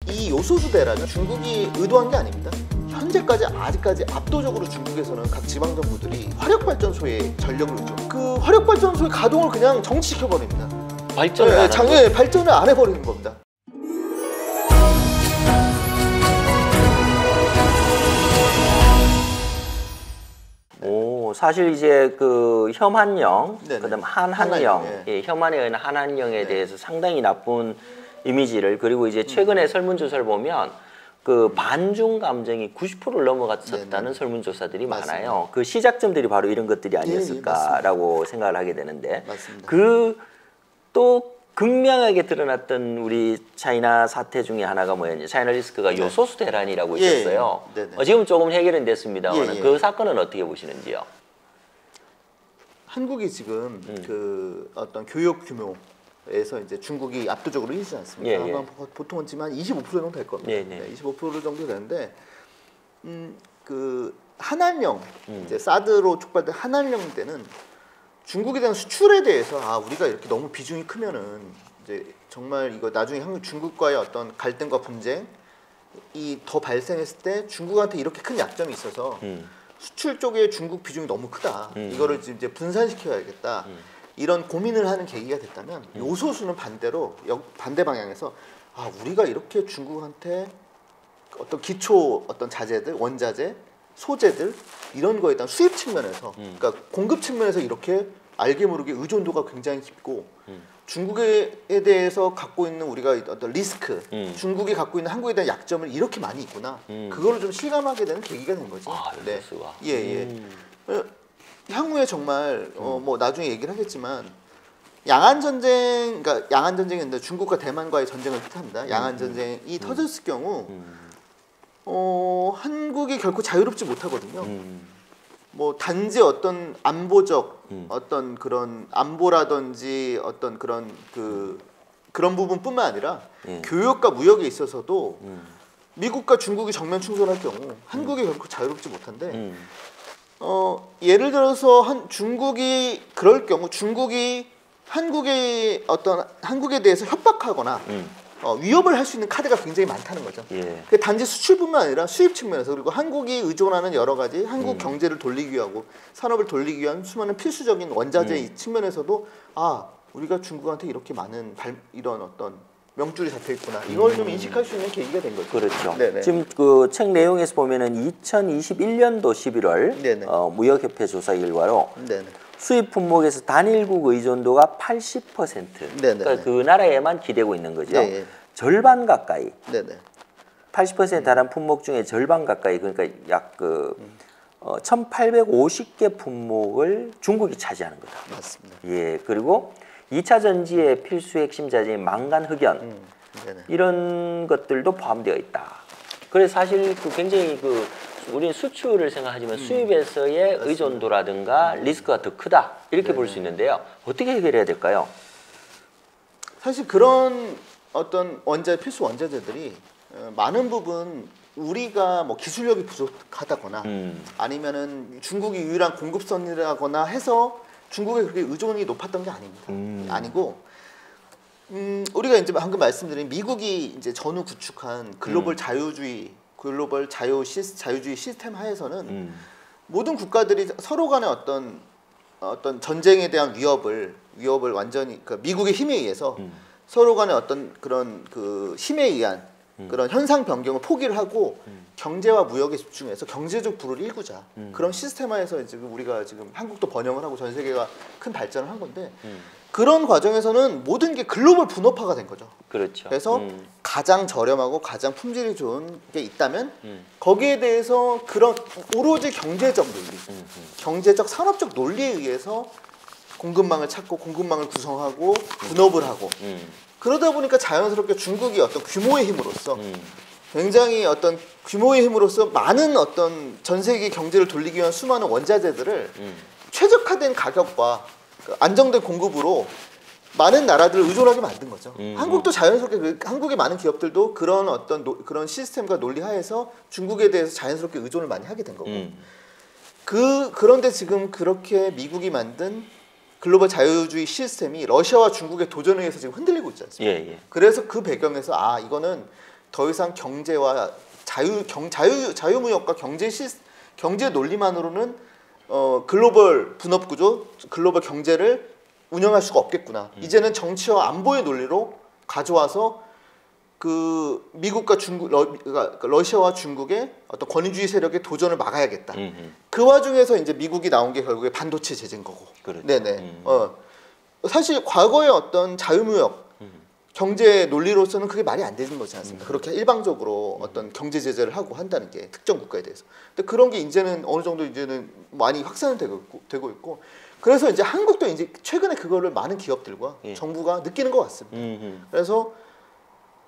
이 요소수 대란은 중국이 의도한 게 아닙니다. 현재까지 아직까지 압도적으로 중국에서는 각 지방정부들이 화력발전소에 전력을 줘. 그 화력발전소의 가동을 그냥 정지시켜버립니다. 발전을 발전을 안 해버리는 겁니다. 사실 이제 그 혐한령, 그다음 한한령, 네. 예, 혐한에 의한 한한령에 네. 대해서 상당히 나쁜 이미지를, 그리고 이제 최근에 설문조사를 보면 그 반중 감정이 90%를 넘어갔었다는 설문조사들이 맞습니다. 많아요. 그 시작점들이 바로 이런 것들이 아니었을까라고 생각을 하게 되는데, 맞습니다. 그 또 극명하게 드러났던 우리 차이나 사태 중에 하나가 뭐였냐, 차이나 리스크가 요소수 대란이라고 있었어요. 지금 조금 해결은 됐습니다만 그 사건은 어떻게 보시는지요? 한국이 지금 그 어떤 교육 규모에서 이제 중국이 압도적으로 이기지 않습니까? 아마 보통은 지만 25% 정도 될 겁니다. 25% 정도 되는데 그 한한령 이제 사드로 촉발된 한한령 때는 중국에 대한 수출에 대해서 우리가 이렇게 너무 비중이 크면은 이제 정말 이거 나중에 중국과의 어떤 갈등과 분쟁이 더 발생했을 때 중국한테 이렇게 큰 약점이 있어서 수출 쪽에 중국 비중이 너무 크다. 이거를 이제 분산시켜야겠다. 이런 고민을 하는 계기가 됐다면 요소수는 반대로 반대 방향에서 우리가 이렇게 중국한테 어떤 기초 어떤 자재들, 원자재, 소재들 이런 거에 대한 수입 측면에서 그러니까 공급 측면에서 이렇게 알게 모르게 의존도가 굉장히 깊고 중국에 대해서 갖고 있는 우리가 어떤 리스크, 중국이 갖고 있는 한국에 대한 약점을 이렇게 많이 있구나. 그거를 좀 실감하게 되는 계기가 된 거지. 네. 향후에 정말 뭐 나중에 얘기를 하겠지만 양안 전쟁, 그러니까 양안 전쟁인데 중국과 대만과의 전쟁을 뜻합니다. 양안 전쟁이 터졌을 경우 한국이 결코 자유롭지 못하거든요. 뭐 단지 어떤 안보적 어떤 그런 안보라든지 어떤 그런 그런 부분뿐만 아니라 교역과 무역에 있어서도 미국과 중국이 정면 충돌할 경우 한국이 결코 자유롭지 못한데 예를 들어서 중국이 그럴 경우 중국이 한국에 대해서 협박하거나 위협을 할 수 있는 카드가 굉장히 많다는 거죠. 단지 수출뿐만 아니라 수입 측면에서, 그리고 한국이 의존하는 여러 가지 한국 경제를 돌리기 위하고 산업을 돌리기 위한 수많은 필수적인 원자재 측면에서도 우리가 중국한테 이렇게 많은 이런 어떤 명줄이 잡혀 있구나. 이걸 좀 인식할 수 있는 계기가 된 거죠. 그렇죠. 지금 그 책 내용에서 보면은 2021년도 11월 무역협회 조사 결과로 수입 품목에서 단일국 의존도가 80%. 그러니까 그 나라에만 기대고 있는 거죠. 절반 가까이. 80%에 달한 품목 중에 절반 가까이, 그러니까 약 1,850개 품목을 중국이 차지하는 거다. 맞습니다. 그리고 2차 전지의 필수 핵심 자재인 망간, 흑연 이런 것들도 포함되어 있다. 그래서 사실 굉장히 우리는 수출을 생각하지만 수입에서의 의존도라든가 리스크가 더 크다 이렇게 볼 수 있는데요. 어떻게 해결해야 될까요? 사실 그런 어떤 필수 원자재들이 많은 부분 우리가 뭐 기술력이 부족하다거나 아니면은 중국이 유일한 공급선이라거나 해서 중국에 그렇게 의존이 높았던 게 아닙니다. 아니고 우리가 이제 방금 말씀드린 미국이 이제 전후 구축한 글로벌 자유주의, 글로벌 자유주의 시스템 하에서는 모든 국가들이 서로 간의 어떤 전쟁에 대한 위협을 완전히 미국의 힘에 의해서 서로 간의 어떤 그런 힘에 의한 그런 현상 변경을 포기를 하고 경제와 무역에 집중해서 경제적 부를 일구자. 그런 시스템 하에서 지금 우리가 지금 한국도 번영을 하고 전 세계가 큰 발전을 한 건데 그런 과정에서는 모든 게 글로벌 분업화가 된 거죠. 그렇죠. 그래서 가장 저렴하고 가장 품질이 좋은 게 있다면 거기에 대해서 그런 오로지 경제적 논리, 경제적 산업적 논리에 의해서 공급망을 찾고 공급망을 구성하고 분업을 하고 그러다 보니까 자연스럽게 중국이 어떤 규모의 힘으로써 굉장히 어떤 규모의 힘으로써 많은 어떤 전 세계 경제를 돌리기 위한 수많은 원자재들을 최적화된 가격과 안정된 공급으로 많은 나라들을 의존하게 만든 거죠. 한국도 자연스럽게 한국의 많은 기업들도 그런 어떤 그런 시스템과 논리 하에서 중국에 대해서 자연스럽게 의존을 많이 하게 된 거고. 그런데 지금 그렇게 미국이 만든 글로벌 자유주의 시스템이 러시아와 중국의 도전에 의해서 지금 흔들리고 있지 않습니까? 그래서 그 배경에서 이거는 더 이상 경제와 자유무역과 경제 논리만으로는 글로벌 분업 구조, 글로벌 경제를 운영할 수가 없겠구나. 이제는 정치와 안보의 논리로 가져와서 그 미국과 중국, 러시아와 중국의 어떤 권위주의 세력의 도전을 막아야겠다. 그 와중에서 이제 미국이 나온 게 결국에 반도체 제재인 거고. 그렇죠. 네네. 사실 과거의 어떤 자유무역 경제 논리로서는 그게 말이 안 되는 거지 않습니까? 그렇게 일방적으로 어떤 경제 제재를 하고 한다는 게 특정 국가에 대해서. 근데 그런 게 이제는 어느 정도 이제는 많이 확산되고 있고. 그래서 이제 한국도 이제 최근에 그거를 많은 기업들과 정부가 느끼는 것 같습니다. 그래서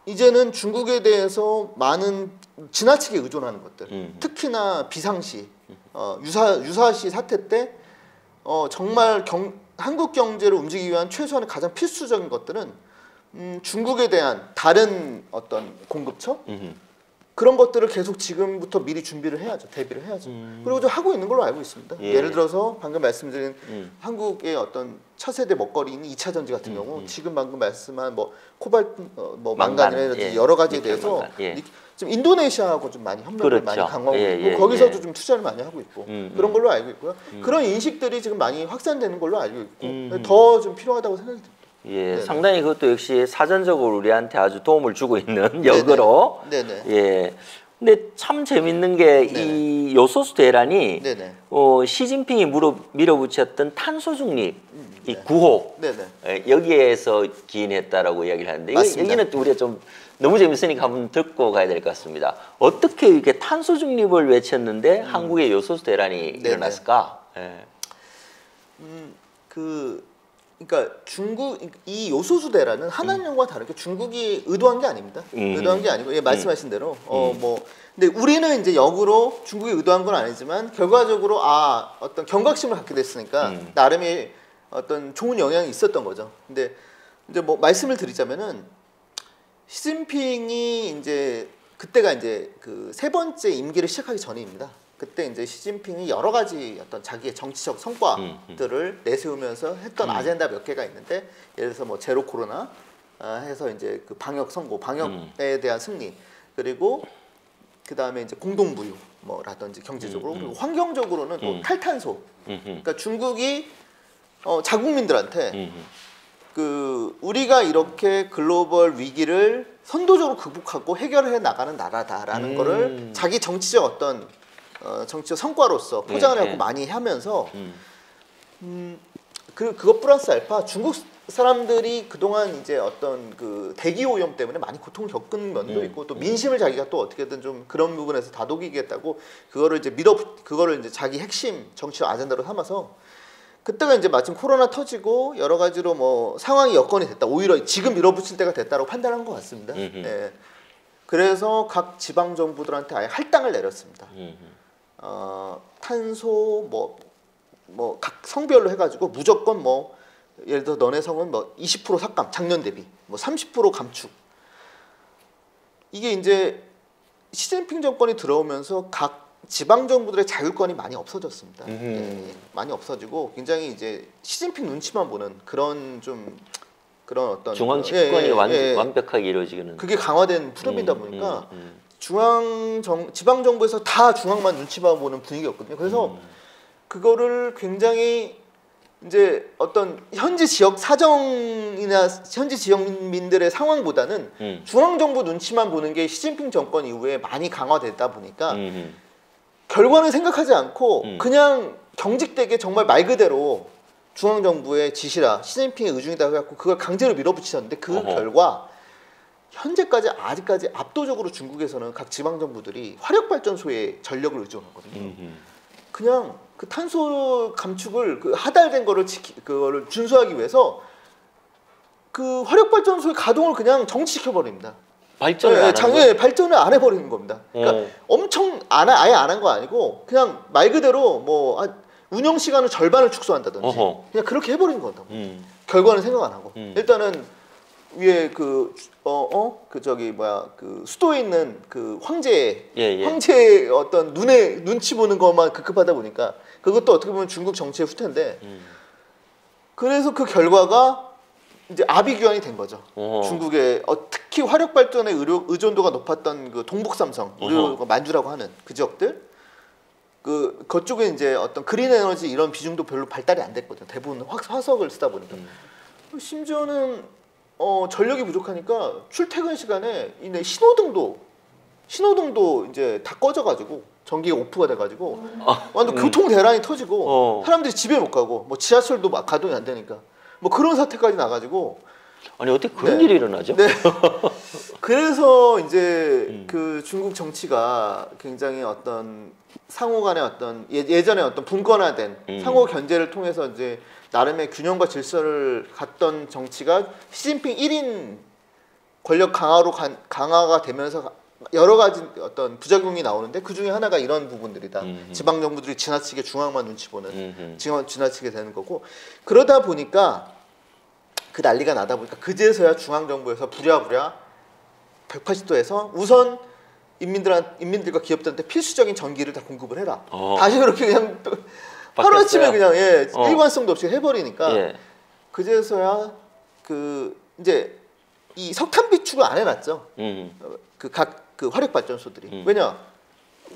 이제는 중국에 대해서 많은 지나치게 의존하는 것들, 특히나 비상시, 유사시 사태 때 정말 한국 경제를 움직이기 위한 최소한의 가장 필수적인 것들은 중국에 대한 다른 어떤 공급처 그런 것들을 계속 지금부터 미리 준비를 해야죠. 대비를 해야죠. 그리고 좀 하고 있는 걸로 알고 있습니다. 예를 들어서 방금 말씀드린 한국의 어떤 차세대 먹거리인 2차 전지 같은 경우 지금 방금 말씀한 뭐 코발트, 뭐 망간이라든지 여러 가지에 대해서 지금 인도네시아하고 좀 많이 협력을 많이 강화하고 있고 거기서도 좀 투자를 많이 하고 있고 그런 걸로 알고 있고요. 그런 인식들이 지금 많이 확산되는 걸로 알고 있고 더 좀 필요하다고 생각이 듭니다. 예, 네네. 상당히 그것도 역시 사전적으로 우리한테 아주 도움을 주고 있는 역으로. 네네. 예. 근데 참 재밌는 게 이 요소수 대란이 시진핑이 밀어붙였던 탄소 중립 이 구호 여기에서 기인했다라고 이야기를 하는데 여기는 우리가 좀 너무 재밌으니까 한번 듣고 가야 될 것 같습니다. 어떻게 이렇게 탄소 중립을 외쳤는데 한국의 요소수 대란이 일어났을까? 예. 그러니까 중국 이 요소수 대란은 한한령과 다르게 중국이 의도한 게 아닙니다. 의도한 게 아니고 말씀하신 대로 뭐 근데 우리는 이제 역으로 중국이 의도한 건 아니지만 결과적으로 어떤 경각심을 갖게 됐으니까 나름의 어떤 좋은 영향이 있었던 거죠. 근데 이제 뭐 말씀을 드리자면은 시진핑이 이제 그때가 이제 그 세 번째 임기를 시작하기 전입니다. 그때 이제 시진핑이 여러 가지 어떤 자기의 정치적 성과들을 내세우면서 했던 아젠다 몇 개가 있는데 예를 들어서 뭐 제로 코로나 해서 이제 그 방역 선고, 방역에 대한 승리 그리고 그 다음에 이제 공동부유 뭐라든지 경제적으로 그리고 환경적으로는 또 탈탄소. 그러니까 중국이 자국민들한테 그 우리가 이렇게 글로벌 위기를 선도적으로 극복하고 해결해 나가는 나라다라는 거를 자기 정치적 어떤 정치적 성과로서 포장을 하고 많이 하면서 그것 플러스 알파 중국 사람들이 그동안 이제 어떤 그 대기 오염 때문에 많이 고통을 겪은 면도 있고 또 민심을 자기가 또 어떻게든 좀 그런 부분에서 다독이겠다고 그거를 이제 자기 핵심 정치적 아젠다로 삼아서 그때가 이제 마침 코로나 터지고 여러 가지로 뭐 상황이 여건이 됐다. 오히려 지금 밀어붙일 때가 됐다고 판단한 것 같습니다. 예. 그래서 각 지방 정부들한테 아예 할당을 내렸습니다. 탄소 뭐 각 성별로 해가지고 무조건 뭐 예를 들어 너네 성은 뭐 20% 삭감 작년 대비 뭐 30% 감축 이게 이제 시진핑 정권이 들어오면서 각 지방 정부들의 자율권이 많이 없어졌습니다. 많이 없어지고 굉장히 이제 시진핑 눈치만 보는 그런 어떤 중앙 집권이 완벽하게 이루어지기는 그게 강화된 프로그램이다 보니까 지방 정부에서 다 중앙만 눈치만 보는 분위기였거든요. 그래서 그거를 굉장히 이제 어떤 현지 지역 사정이나 현지 지역민들의 상황보다는 중앙 정부 눈치만 보는 게 시진핑 정권 이후에 많이 강화됐다 보니까 결과는 생각하지 않고 그냥 경직되게 정말 말 그대로 중앙정부의 지시라 시진핑의 의중이다 해갖고 그걸 강제로 밀어붙이셨는데 그 결과 현재까지 아직까지 압도적으로 중국에서는 각 지방정부들이 화력발전소에 전력을 의존하거든요. 그냥 그 탄소 감축을 그 하달된 거를 그거를 준수하기 위해서 그 화력발전소의 가동을 그냥 정지시켜 버립니다. 발전을 안 해버리는 겁니다. 그러니까 엄청 아예 안 한 거 아니고 그냥 말 그대로 뭐 운영 시간을 절반을 축소한다든지 그냥 그렇게 해버리는 거다. 결과는 생각 안 하고 일단은 위에 그 수도에 있는 그 황제의 어떤 눈치 보는 것만 급급하다 보니까 그것도 어떻게 보면 중국 정치의 후퇴인데 그래서 그 결과가 이제 아비규환이 된 거죠. 중국의 특히 화력 발전에 의존도가 높았던 그 동북 삼성, 우리가 만주라고 하는 그 지역들, 그쪽에 이제 어떤 그린 에너지 이런 비중도 별로 발달이 안 됐거든요. 대부분 화석을 쓰다 보니까. 심지어는 전력이 부족하니까 출퇴근 시간에 신호등도 이제 다 꺼져가지고 전기가 오프가 돼가지고 완전 교통 대란이 터지고 사람들이 집에 못 가고 뭐 지하철도 막 가동이 안 되니까 뭐 그런 사태까지 나가지고. 아니 어떻게 그런 일이 일어나죠? 네. 그래서 이제 그 중국 정치가 굉장히 어떤 상호간의 어떤 예전에 어떤 분권화된 상호 견제를 통해서 이제 나름의 균형과 질서를 갖던 정치가 시진핑 1인 권력 강화가 되면서 여러 가지 어떤 부작용이 나오는데 그 중에 하나가 이런 부분들이다. 지방 정부들이 지나치게 중앙만 눈치 보는, 지나치게 되는 거고, 그러다 보니까 그 난리가 나다 보니까 그제서야 중앙 정부에서 부랴부랴 180도에서 우선 인민들과 기업들한테 필수적인 전기를 다 공급을 해라. 다시 그렇게 그냥 하루아침에 그냥 일관성도 없이 해버리니까 그제서야 이제 이 석탄 비축을 안 해놨죠. 각 화력 발전소들이. 왜냐?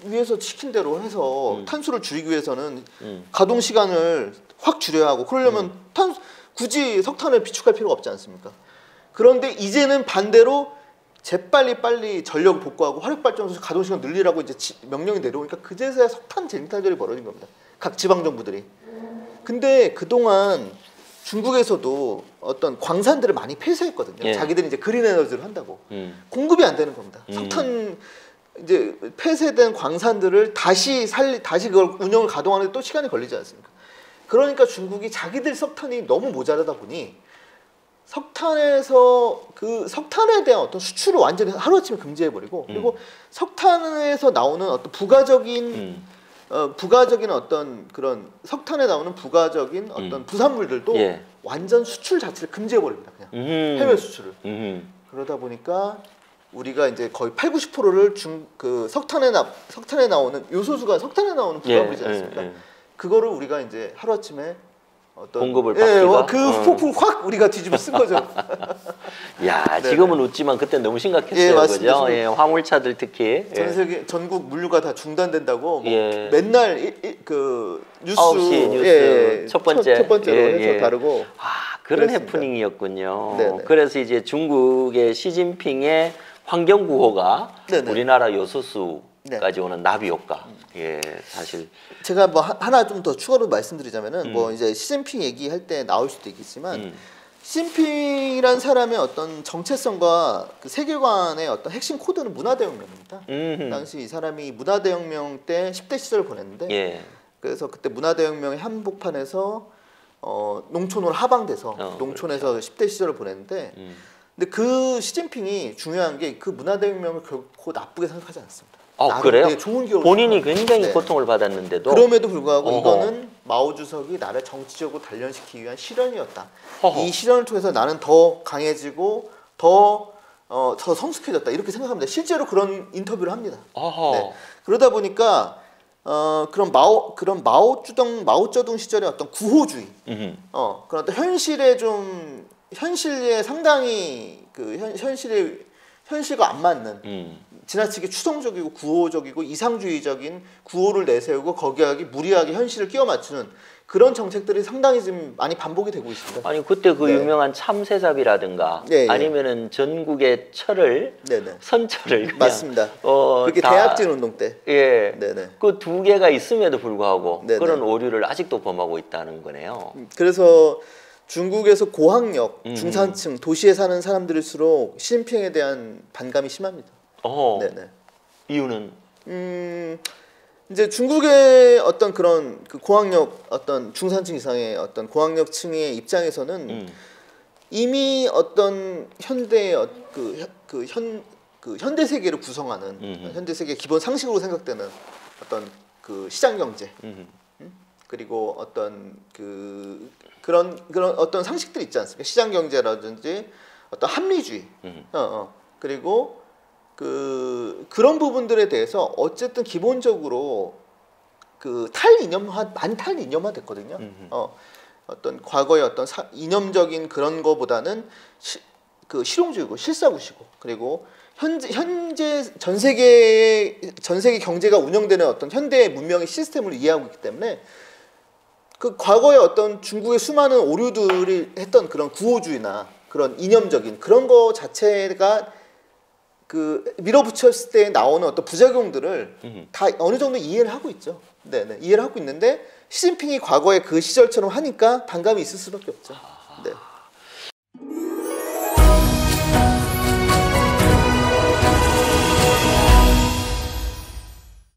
위에서 시킨 대로 해서 탄소를 줄이기 위해서는 가동 시간을 확 줄여야 하고, 그러려면 굳이 석탄을 비축할 필요가 없지 않습니까? 그런데 이제는 반대로 재빨리 전력을 복구하고 화력발전소 가동 시간 늘리라고 이제 명령이 내려오니까 그제서야 석탄 쟁탈전이 벌어진 겁니다. 각 지방 정부들이. 근데 그동안 중국에서도 어떤 광산들을 많이 폐쇄했거든요. 자기들이 이제 그린 에너지를 한다고. 공급이 안 되는 겁니다. 석탄 이제 폐쇄된 광산들을 다시 그걸 운영을 가동하는데 또 시간이 걸리지 않습니까? 그러니까 중국이 자기들 석탄이 너무 모자라다 보니 석탄에 대한 어떤 수출을 완전히 하루아침에 금지해버리고, 그리고 석탄에서 나오는 어떤 부가적인 어떤 그런 석탄에 나오는 부가적인 어떤 부산물들도 완전 수출 자체를 금지해버립니다. 그냥 해외 수출을. 그러다 보니까 우리가 이제 거의 80~90%를 석탄에 나오는 요소수가 석탄에 나오는 부가물이지 않습니까? 그거를 우리가 이제 하루아침에 어떤 공급을 받기가 그 폭풍 확 우리가 뒤집어 쓴 거죠. 야, 지금은 웃지만 그때 너무 심각했어요. 맞습니다. 그죠? 화물차들 특히 전 세계 전국 물류가 다 중단된다고 맨날 그 뉴스 9시 뉴스 첫 번째로 해서 다루고 그런 그랬습니다. 해프닝이었군요. 네네. 그래서 이제 중국의 시진핑의 환경 구호가 우리나라 요소수까지 오는 나비 효과. 사실 제가 뭐 하나 좀 더 추가로 말씀드리자면은 뭐 이제 시진핑 얘기할 때 나올 수도 있겠지만 시진핑이란 사람의 어떤 정체성과 그 세계관의 어떤 핵심 코드는 문화대혁명입니다. 당시 이 사람이 문화대혁명 때 10대 시절을 보냈는데 그래서 그때 문화대혁명의 한복판에서 농촌으로 하방돼서 농촌에서 그렇죠. 10대 시절을 보냈는데 근데 그 시진핑이 중요한 게 그 문화대혁명을 결코 나쁘게 생각하지 않습니다. 그래요? 좋은 기억을 본인이 굉장히 고통을 받았는데도 그럼에도 불구하고 이거는 마오 주석이 나를 정치적으로 단련시키기 위한 실현이었다. 이 실현을 통해서 나는 더 강해지고 더 성숙해졌다 이렇게 생각합니다. 실제로 그런 인터뷰를 합니다. 그러다 보니까 그런 마오쩌둥 시절의 어떤 구호주의, 그런 어떤 현실에 상당히 현실과 안 맞는 지나치게 추상적이고 구호적이고 이상주의적인 구호를 내세우고 거기에 무리하게 현실을 끼워 맞추는 그런 정책들이 상당히 지금 많이 반복이 되고 있습니다. 아니 그때 그 유명한 참새잡이라든가 아니면은 전국의 선철을 그냥 맞습니다. 그게 대약진 운동 때. 그 두 개가 있음에도 불구하고 그런 오류를 아직도 범하고 있다는 거네요. 그래서 중국에서 고학력, 중산층, 도시에 사는 사람들일수록 시진핑에 대한 반감이 심합니다. 이유는? 이제 중국의 어떤 그런 그 고학력 어떤 중산층 이상의 어떤 고학력층의 입장에서는 이미 어떤 현대 현대 세계를 구성하는 현대 세계 기본 상식으로 생각되는 어떤 그 시장 경제 그리고 어떤 그런 어떤 상식들이 있지 않습니까? 시장 경제라든지 어떤 합리주의, 그리고 그런 부분들에 대해서 어쨌든 기본적으로 그 탈이념화 됐거든요. 어떤 과거의 어떤 이념적인 그런 거보다는 그 실용주의고 실사구시고 그리고 현재 전 세계 경제가 운영되는 어떤 현대 문명의 시스템을 이해하고 있기 때문에 그 과거의 어떤 중국의 수많은 오류들이 했던 그런 구호주의나 그런 이념적인 그런 거 자체가 그 밀어붙였을 때 나오는 어떤 부작용들을 다 어느 정도 이해를 하고 있죠. 네네, 이해를 하고 있는데 시진핑이 과거에 그 시절처럼 하니까 반감이 있을 수밖에 없죠. 네.